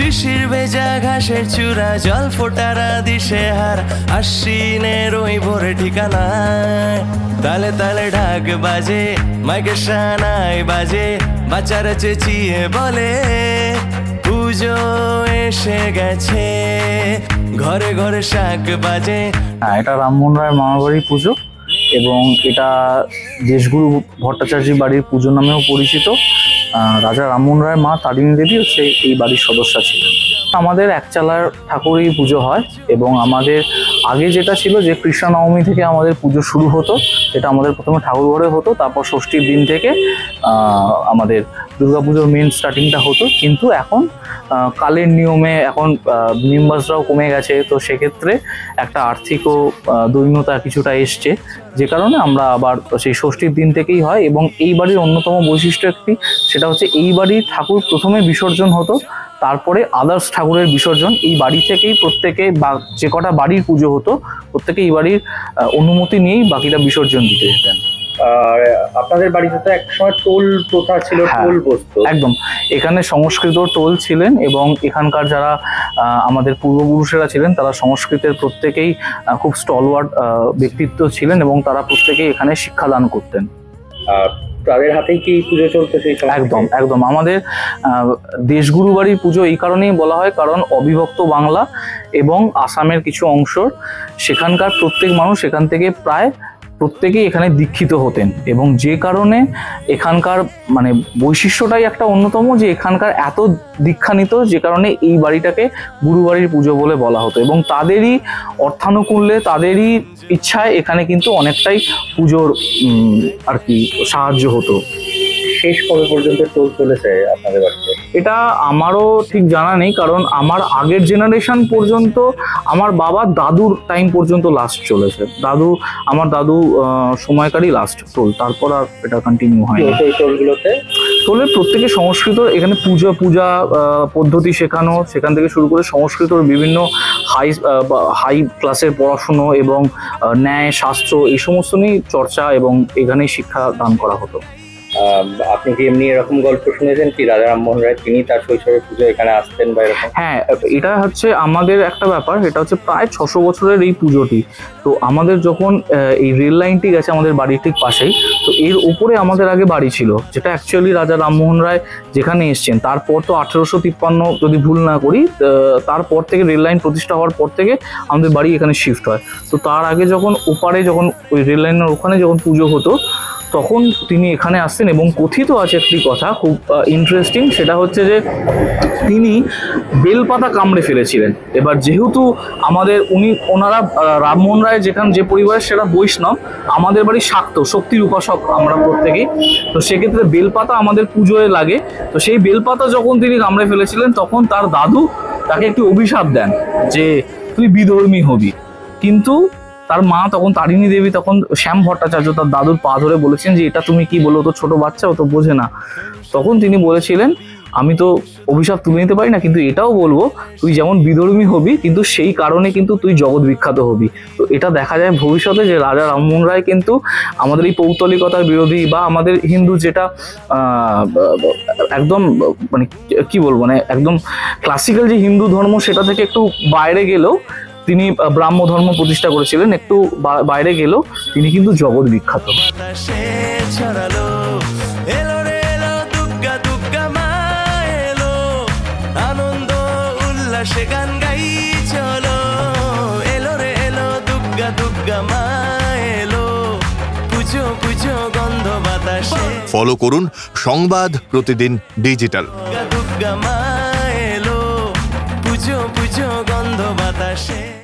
শিশির ভেজা ঘাসের চূড়া জল ফোটারা দিশে হার আশ্বিনের ওই ভোরে ঠিকানায় তালে তালে ঢাক বাজে মাইকের শানায় বাজে বাচ্চারা চেঁচিয়ে বলে পুজো এসে গেছে ঘরে ঘরে শাক বাজে। এটা রামমোহন রায়ের মামাবাড়ির পুজো এবং এটা দেশগুরু ভট্টাচার্যের বাড়ির পুজো নামেও পরিচিত। রাজা রামমোহন রায়ের মা তারিণী দেবী হচ্ছে এই বাড়ির সদস্য ছিলেন। আমাদের একচালার ঠাকুরই পুজো হয় এবং আমাদের আগে যেটা ছিল যে কৃষ্ণ নবমী থেকে আমাদের পুজো শুরু হতো, যেটা আমাদের প্রথমে ঠাকুর ঘরে হতো, তারপর ষষ্ঠীর দিন থেকে আমাদের দুর্গাপুজোর মেন স্টার্টিংটা হতো। কিন্তু এখন কালের নিয়মে এখন মেম্বার্সরাও কমে গেছে, তো সেক্ষেত্রে একটা আর্থিকও দৈন্যতা কিছুটা এসছে, যে কারণে আমরা আবার সেই ষষ্ঠীর দিন থেকেই হয়। এবং এই বাড়ির অন্যতম বৈশিষ্ট্য একটি, সেটা হচ্ছে এই বাড়ির ঠাকুর প্রথমে বিসর্জন হতো, তারপরে আদার্স ঠাকুরের বিসর্জন এই বাড়ি থেকেই প্রত্যেকে, বা যে কটা বাড়ির পুজো হতো প্রত্যেকে এই বাড়ির অনুমতি নিয়েই বাকিটা বিসর্জন দিতে যেতেন। আর আপনাদের বাড়িতে তো একসময় টোল প্রথা ছিল, টোল বসতো। একদম, এখানে সংস্কৃত টোল ছিলেন এবং এখানকার যারা আমাদের পূর্বপুরুষেরা ছিলেন তারা সংস্কৃতের প্রত্যেকেই খুব স্টলওয়ার্ড ব্যক্তিত্ব ছিলেন এবং তারা প্রত্যেকেই এখানে শিক্ষাদান করতেন। তাদের হাতেই কি পুজো চলতো সেই সময়? একদম একদম, আমাদের দেশগুরু বাড়ির পুজো এই কারণেই বলা হয় কারণ অবিভক্ত বাংলা এবং আসামের কিছু অংশ, সেখানকার প্রত্যেক মানুষ এখান থেকে প্রায় প্রত্যেকেই এখানে দীক্ষিত হতেন এবং যে কারণে এখানকার মানে বৈশিষ্ট্যটাই একটা অন্যতম, যে এখানকার এত দীক্ষা নিত, যে কারণে এই বাড়িটাকে গুরুবাড়ির পুজো বলে বলা হতো এবং তাদেরই অর্থানুকূল্যে তাদেরই ইচ্ছায় এখানে কিন্তু অনেকটাই পুজোর আর কি সাহায্য হতো। শেষ কবে পর্যন্ত টোল চলেছে আপনাদের বাড়িতে? এটা আমারও ঠিক জানা নেই, কারণ আমার আগের জেনারেশন পর্যন্ত, আমার বাবার দাদুর টাইম পর্যন্ত লাস্ট চলেছে। আমার দাদু সময়কারই লাস্ট টোল, তারপর আর এটা কন্টিনিউ হয় না। টোলের প্রত্যেকে সংস্কৃত, এখানে পূজা পদ্ধতি শেখানো, সেখান থেকে শুরু করে সংস্কৃতর বিভিন্ন হাই ক্লাসের পড়াশুনো এবং ন্যায় শাস্ত্র এই সমস্ত নিয়ে চর্চা এবং এখানেই শিক্ষা দান করা হতো। আপনি কি এমনি এরকম গল্প শুনেছেন কি রাজা রামমোহন রায় তিনি তার শৈশবে পুজো এখানে আসতেন বা এরকম? হ্যাঁ, এটা হচ্ছে আমাদের একটা ব্যাপার, এটা হচ্ছে প্রায় 600 বছরের এই পুজোটি। তো আমাদের যখন এই রেল লাইনটি গেছে আমাদের বাড়ির ঠিক পাশেই, তো এর উপরে আমাদের আগে বাড়ি ছিল, যেটা অ্যাকচুয়ালি রাজা রামমোহন রায় যেখানে এসছেন তারপর তো 1853 যদি ভুল না করি, তারপর থেকে রেল লাইন প্রতিষ্ঠা হওয়ার পর থেকে আমাদের বাড়ি এখানে শিফট হয়। তো তার আগে যখন ওপারে, যখন ওই রেল লাইনের ওখানে যখন পুজো হতো তখন তিনি এখানে আসতেন এবং কথিত আছে একটি কথা খুব ইন্টারেস্টিং, সেটা হচ্ছে যে তিনি বেলপাতা কামড়ে ফেলেছিলেন। এবার যেহেতু ওনারা রামমোহন রায় যে পরিবারের সেটা বৈষ্ণব, আমাদের বাড়ি শাক্ত শক্তির উপাসক আমরা প্রত্যেকেই, তো সেক্ষেত্রে বেলপাতা আমাদের পুজোয় লাগে। তো সেই বেলপাতা যখন তিনি কামড়ে ফেলেছিলেন তখন তার দাদু তাকে একটি অভিশাপ দেন যে তুই বিধর্মী হবি, কিন্তু তার মা তখন তারিণী দেবী, তখন শ্যাম ভট্টাচার্য তার দাদুর পা ধরে বলেছেন যে এটা তুমি কি বলো, তো ছোট বাচ্চা, ও তো বোঝে না। তখন তিনি বলেছিলেন আমি তো অভিশাপ তুলে নিতে পারি না, কিন্তু এটাও বলবো তুই যেমন বিধর্মী হবি কিন্তু সেই কারণে কিন্তু তুই জগৎ বিখ্যাত হবি। তো এটা দেখা যায় ভবিষ্যতে যে রাজা রামমোহন রায় কিন্তু আমাদের এই পৌত্তলিকতার বিরোধী বা আমাদের হিন্দু যেটা একদম মানে কি বলবো, মানে একদম ক্লাসিক্যাল যে হিন্দু ধর্ম সেটা থেকে একটু বাইরে গেলেও, তিনি ব্রাহ্ম ধর্ম প্রতিষ্ঠা করেছিলেন, একটু বাইরে গেলেও তিনি কিন্তু জগৎ বিখ্যাত। আনন্দ উল্লাসে গান গাই চলো, এলো রে এলো দুর্গা দুর্গা মা এলো, পুজো পুজো গন্ধ বাতাসে। ফলো করুন সংবাদ প্রতিদিন ডিজিটাল। দুর্গা মা এলো, পুজো পুজো গন্ধ বাতাসে।